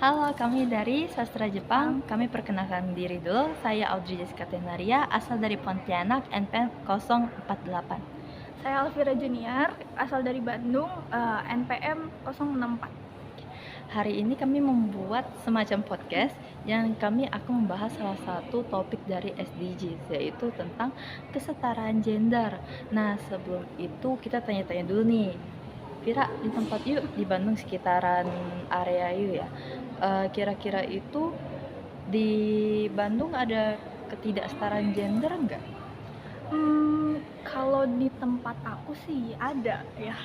Halo, kami dari Sastra Jepang. Kami perkenalkan diri dulu. Saya Audrey Jessica Tenaria, asal dari Pontianak, NPM 048. Saya Alvira Junior, asal dari Bandung, NPM 064. Hari ini kami membuat semacam podcast yang kami akan membahas salah satu topik dari SDGs, yaitu tentang kesetaraan gender. Nah, sebelum itu kita tanya-tanya dulu nih. Vira, di tempat yuk, di Bandung sekitaran area yuk ya. Kira-kira itu di Bandung ada ketidaksetaraan gender nggak? Kalau di tempat aku sih ada ya.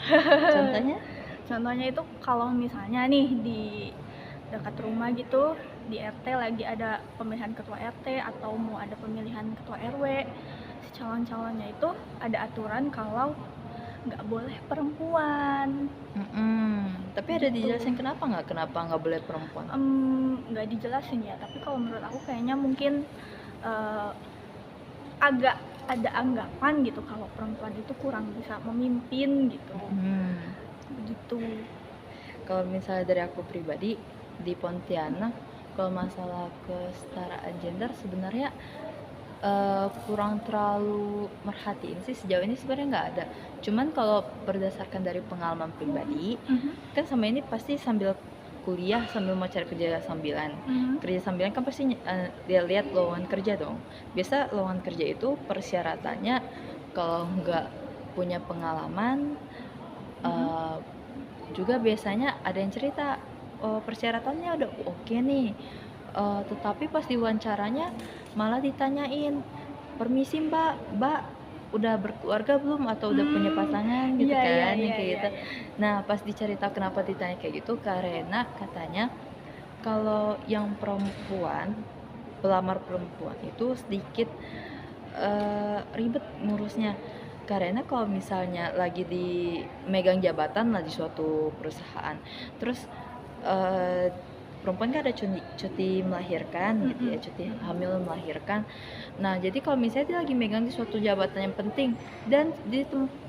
Contohnya? Contohnya itu kalau misalnya nih di dekat rumah gitu, di RT lagi ada pemilihan ketua RT atau mau ada pemilihan ketua RW, si calon-calonnya itu ada aturan kalau nggak boleh perempuan Tapi ada gitu. dijelasin kenapa nggak boleh perempuan? Nggak dijelasin ya, tapi kalau menurut aku kayaknya mungkin eh, agak ada anggapan gitu kalau perempuan itu kurang bisa memimpin gitu. Begitu. Kalau misalnya dari aku pribadi di Pontianak, kalau masalah kesetaraan gender sebenarnya kurang terlalu merhatiin sih, sejauh ini sebenarnya nggak ada. Cuman kalau berdasarkan dari pengalaman pribadi, kan sama ini pasti sambil kuliah sambil mau cari kerja sambilan. Kerja sambilan kan pasti dia lihat lowongan kerja dong. Biasa lowongan kerja itu persyaratannya kalau nggak punya pengalaman, eh, juga biasanya ada yang cerita, oh, persyaratannya udah oke nih. Tetapi pas diwawancaranya malah ditanyain, permisi mbak udah berkeluarga belum atau udah punya pasangan gitu Iya, iya, kan, yang iya, kayak iya, gitu. iya. Nah, pas dicari tahu kenapa ditanya kayak gitu, karena katanya kalau yang perempuan, pelamar perempuan itu sedikit ribet ngurusnya. Karena kalau misalnya lagi di megang jabatan lah di suatu perusahaan, terus eh, perempuan kan ada cuti melahirkan gitu ya, cuti hamil melahirkan. Nah, jadi kalau misalnya dia lagi megang di suatu jabatan yang penting dan di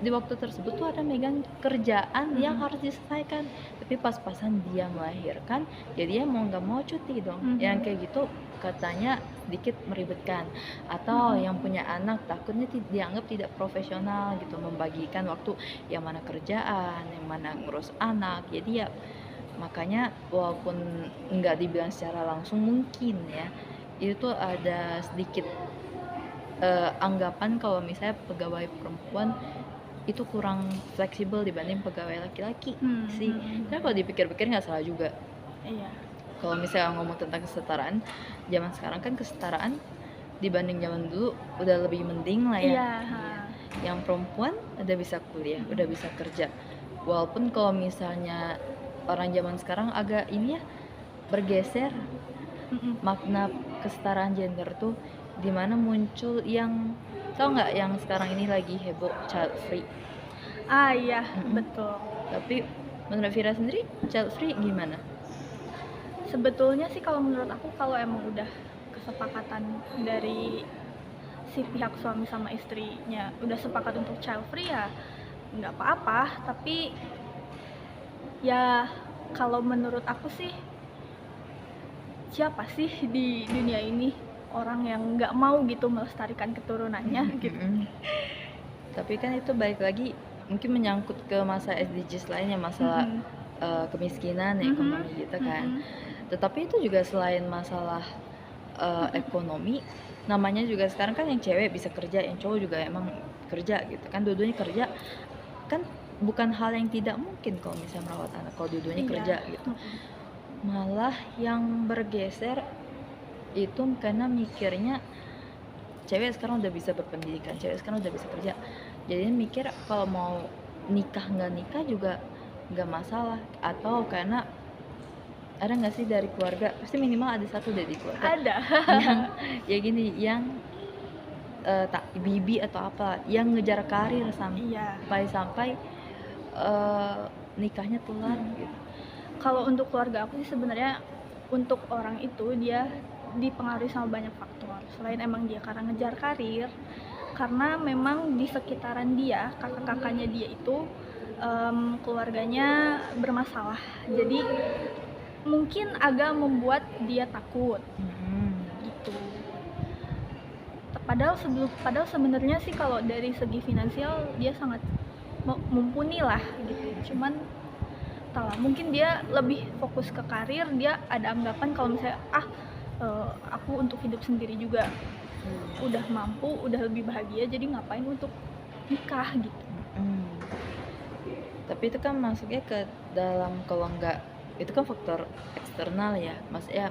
waktu tersebut tuh ada megang kerjaan yang harus diselesaikan, tapi pas-pasan dia melahirkan, jadi dia mau nggak mau cuti dong. Yang kayak gitu katanya sedikit meribetkan. Atau yang punya anak takutnya dianggap tidak profesional gitu, membagikan waktu yang mana kerjaan, yang mana ngurus anak. Jadi ya makanya walaupun nggak dibilang secara langsung mungkin ya, itu tuh ada sedikit anggapan kalau misalnya pegawai perempuan itu kurang fleksibel dibanding pegawai laki-laki sih. Karena kalau dipikir-pikir nggak salah juga. Iya. Kalau misalnya ngomong tentang kesetaraan, zaman sekarang kan kesetaraan dibanding zaman dulu udah lebih mending lah ya. Iya. Iya. Yang perempuan udah bisa kuliah, udah bisa kerja. Walaupun kalau misalnya orang zaman sekarang agak ini ya, bergeser makna kesetaraan gender tuh, dimana muncul yang, tau nggak yang sekarang ini lagi heboh, child free. Iya, betul. Tapi menurut Vira sendiri child free gimana? Sebetulnya sih kalau menurut aku kalau emang udah kesepakatan dari si pihak suami sama istrinya udah sepakat untuk child free ya nggak apa-apa, tapi ya kalau menurut aku sih siapa sih di dunia ini orang yang nggak mau gitu melestarikan keturunannya gitu. Tapi kan itu balik lagi mungkin menyangkut ke masa SDGs lainnya, masalah kemiskinan, ekonomi gitu kan. Tetapi itu juga selain masalah ekonomi, namanya juga sekarang kan yang cewek bisa kerja, yang cowok juga emang kerja gitu kan, dua-duanya kerja kan, bukan hal yang tidak mungkin kalau misalnya merawat anak kalau dua-duanya kerja gitu. Malah yang bergeser itu karena mikirnya cewek sekarang udah bisa berpendidikan, cewek sekarang udah bisa kerja, jadi mikir kalau mau nikah nggak nikah juga nggak masalah. Atau karena ada nggak sih dari keluarga, pasti minimal ada satu dari keluarga Ada. yang ya gini, yang tak bibi atau apa yang ngejar karir sampai nikahnya telat gitu. Kalau untuk keluarga aku sih sebenarnya untuk orang itu dia dipengaruhi sama banyak faktor. Selain emang dia karena ngejar karir, karena memang di sekitaran dia kakak-kakaknya dia itu keluarganya bermasalah. Jadi mungkin agak membuat dia takut gitu. Padahal sebenarnya sih kalau dari segi finansial dia sangat mumpuni lah gitu. Cuman entahlah, mungkin dia lebih fokus ke karir, dia ada anggapan kalau misalnya aku untuk hidup sendiri juga udah mampu, udah lebih bahagia, jadi ngapain untuk nikah gitu. Tapi itu kan masuknya ke dalam, kalau enggak itu kan faktor eksternal ya, maksudnya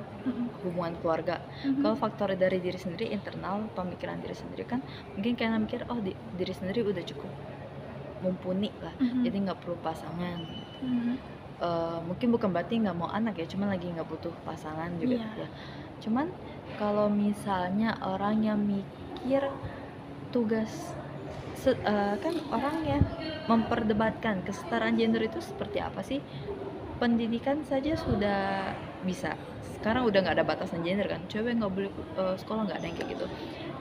hubungan keluarga. Kalau faktor dari diri sendiri, internal, pemikiran diri sendiri kan mungkin kalian mikir diri sendiri udah cukup mumpuni lah, jadi nggak perlu pasangan. Mungkin bukan berarti nggak mau anak ya, cuman lagi nggak butuh pasangan juga ya. Cuman kalau misalnya orang yang mikir tugas kan orang yang memperdebatkan kesetaraan gender itu seperti apa sih? Pendidikan saja sudah bisa. Sekarang udah nggak ada batasan gender kan. Cewek nggak boleh sekolah, nggak ada yang kayak gitu.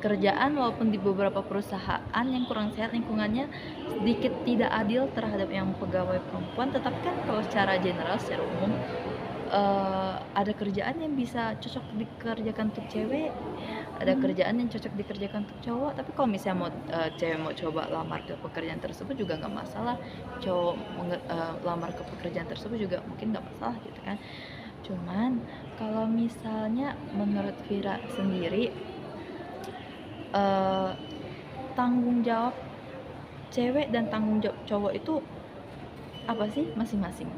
Kerjaan walaupun di beberapa perusahaan yang kurang sehat lingkungannya, sedikit tidak adil terhadap yang pegawai perempuan, tetapi kan kalau secara general, secara umum ada kerjaan yang bisa cocok dikerjakan untuk cewek, ada kerjaan yang cocok dikerjakan untuk cowok. Tapi kalau misalnya cewek mau coba lamar ke pekerjaan tersebut juga nggak masalah, cowok lamar ke pekerjaan tersebut juga mungkin nggak masalah gitu kan. Cuman kalau misalnya menurut Vira sendiri, tanggung jawab cewek dan tanggung jawab cowok itu apa sih masing-masing?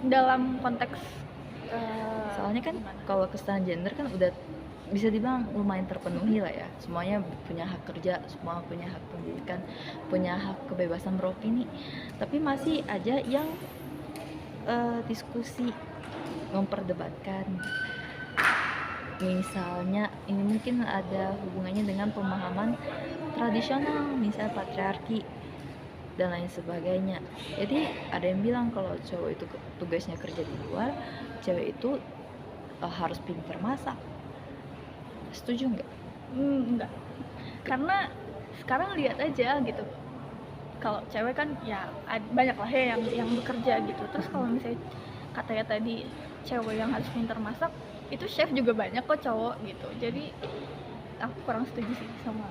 Dalam konteks soalnya kan kalau kesetaraan gender kan udah bisa dibilang lumayan terpenuhi lah ya, semuanya punya hak kerja, semua punya hak pendidikan, punya hak kebebasan beropini. Tapi masih aja yang diskusi memperdebatkan, misalnya ini mungkin ada hubungannya dengan pemahaman tradisional, misalnya patriarki dan lain sebagainya. Jadi ada yang bilang kalau cowok itu tugasnya kerja di luar, cewek itu harus pintar masak. Setuju nggak? Enggak, karena sekarang lihat aja gitu, kalau cewek kan ya banyak lah ya yang bekerja gitu. Terus kalau misalnya katanya tadi cewek yang harus pintar masak, itu chef juga banyak kok cowok gitu. Jadi aku kurang setuju sih sama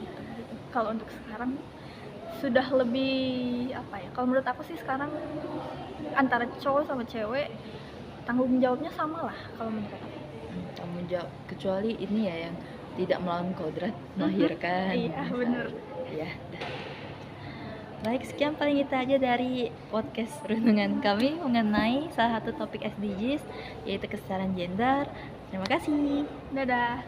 gitu. Kalau untuk sekarang sudah lebih apa ya, kalau menurut aku sih sekarang antara cowok sama cewek tanggung jawabnya sama lah kalau menurut aku. Tanggung jawab, kecuali ini ya yang tidak melawan kodrat melahirkan. Iya bener ya. Baik, sekian paling itu aja dari podcast renungan kami mengenai salah satu topik SDGs, yaitu kesetaraan gender. Terima kasih. Dadah.